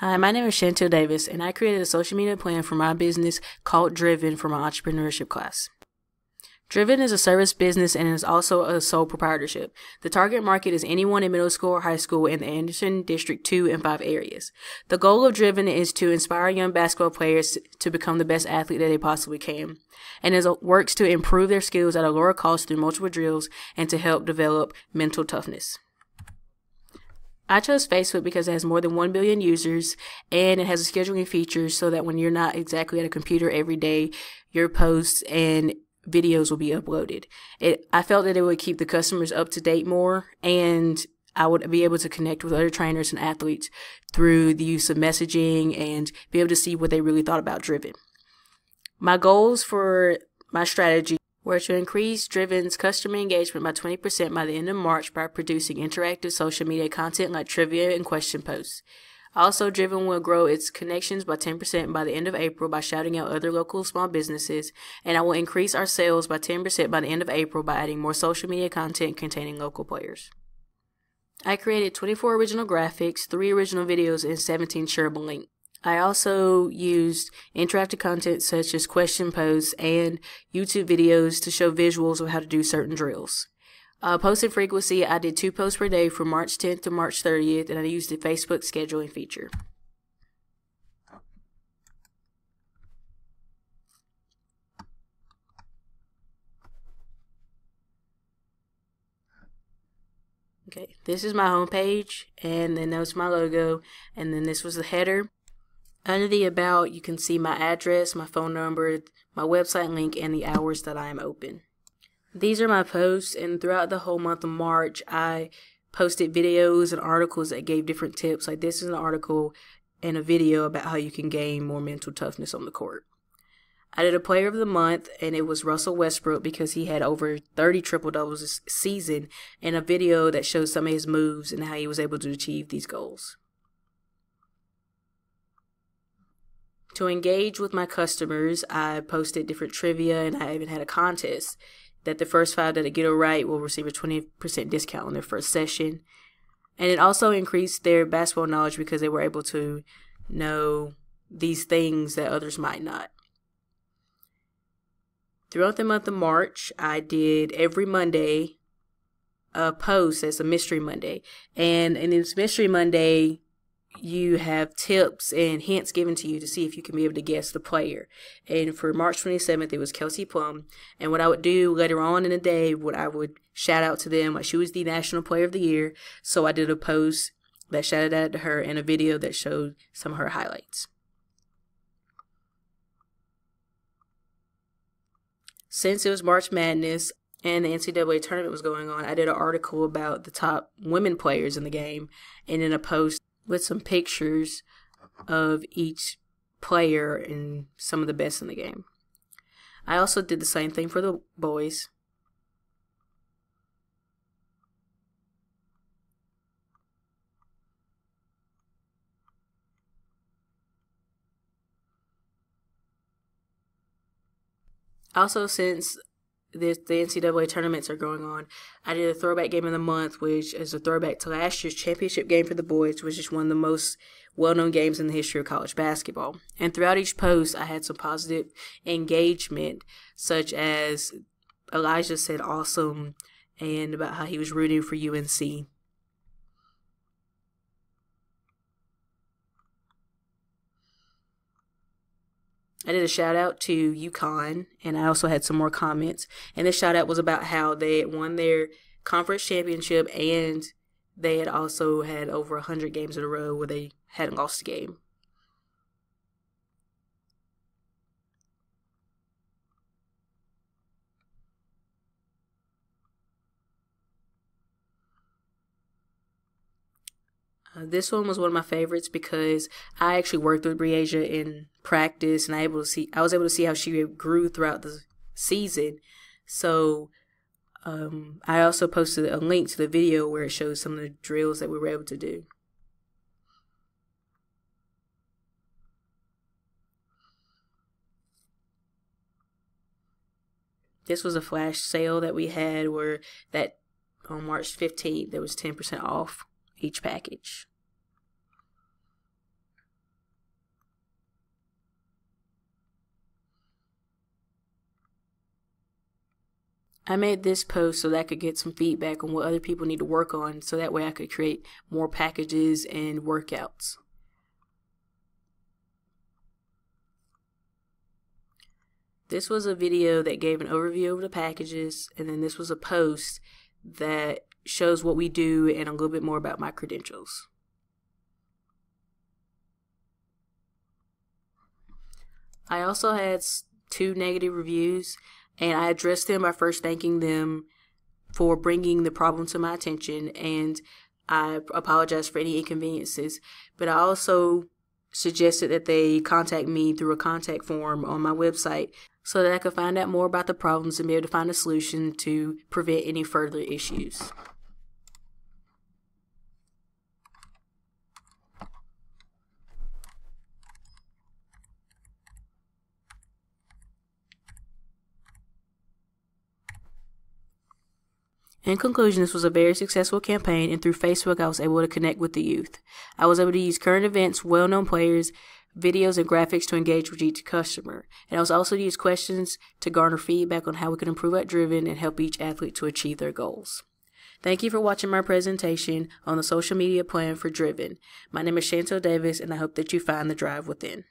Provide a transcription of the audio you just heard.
Hi, my name is Chantel Davis, and I created a social media plan for my business called Driven for my entrepreneurship class. Driven is a service business and is also a sole proprietorship. The target market is anyone in middle school or high school in the Anderson District 2 and 5 areas. The goal of Driven is to inspire young basketball players to become the best athlete that they possibly can, and it works to improve their skills at a lower cost through multiple drills and to help develop mental toughness. I chose Facebook because it has more than 1 billion users and it has a scheduling feature so that when you're not exactly at a computer every day, your posts and videos will be uploaded. I felt that it would keep the customers up to date more, and I would be able to connect with other trainers and athletes through the use of messaging and be able to see what they really thought about Driven. My goals for my strategy were to increase Driven's customer engagement by 20% by the end of March by producing interactive social media content like trivia and question posts. Also, Driven will grow its connections by 10% by the end of April by shouting out other local small businesses, and I will increase our sales by 10% by the end of April by adding more social media content containing local players. I created 24 original graphics, 3 original videos, and 17 shareable links. I also used interactive content such as question posts and YouTube videos to show visuals of how to do certain drills. Posting frequency, I did 2 posts per day from March 10th to March 30th, and I used the Facebook scheduling feature. Okay, this is my homepage, and then that was my logo, and then this was the header. Under the About, you can see my address, my phone number, my website link, and the hours that I am open. These are my posts, and throughout the whole month of March, I posted videos and articles that gave different tips. Like this is an article and a video about how you can gain more mental toughness on the court. I did a player of the month, and it was Russell Westbrook because he had over 30 triple-doubles this season, and a video that shows some of his moves and how he was able to achieve these goals. To engage with my customers, I posted different trivia, and I even had a contest that the first 5 that get it right will receive a 20% discount on their first session. And it also increased their basketball knowledge because they were able to know these things that others might not. Throughout the month of March, I did every Monday a post as a Mystery Monday. And in this Mystery Monday, you have tips and hints given to you to see if you can be able to guess the player. And for March 27th, it was Kelsey Plum. And what I would do later on in the day, I would shout out to them, like she was the National Player of the Year. So I did a post that shouted out to her and a video that showed some of her highlights. Since it was March Madness and the NCAA tournament was going on, I did an article about the top women players in the game, and then a post with some pictures of each player and some of the best in the game. I also did the same thing for the boys. Also, since the NCAA tournaments are going on, I did a throwback game of the month, which is a throwback to last year's championship game for the boys, which is one of the most well-known games in the history of college basketball. And throughout each post, I had some positive engagement, such as Elijah said awesome, and about how he was rooting for UNC. I did a shout out to UConn, and I also had some more comments. And this shout out was about how they had won their conference championship, and they had also had over 100 games in a row where they hadn't lost a game. This one was one of my favorites because I actually worked with Breasia in practice, and I was able to see how she grew throughout the season. So I also posted a link to the video where it shows some of the drills that we were able to do. This was a flash sale that we had that on March 15th, there was 10% off each package. I made this post so that I could get some feedback on what other people need to work on, so that way I could create more packages and workouts. This was a video that gave an overview of the packages, and then this was a post that shows what we do and a little bit more about my credentials. I also had 2 negative reviews, and I addressed them by first thanking them for bringing the problem to my attention, and I apologize for any inconveniences. But I also suggested that they contact me through a contact form on my website so that I could find out more about the problems and be able to find a solution to prevent any further issues. In conclusion, this was a very successful campaign, and through Facebook I was able to connect with the youth. I was able to use current events, well-known players, videos, and graphics to engage with each customer. And I was also to use questions to garner feedback on how we can improve at Driven and help each athlete to achieve their goals. Thank you for watching my presentation on the social media plan for Driven. My name is Chantel Davis, and I hope that you find the drive within.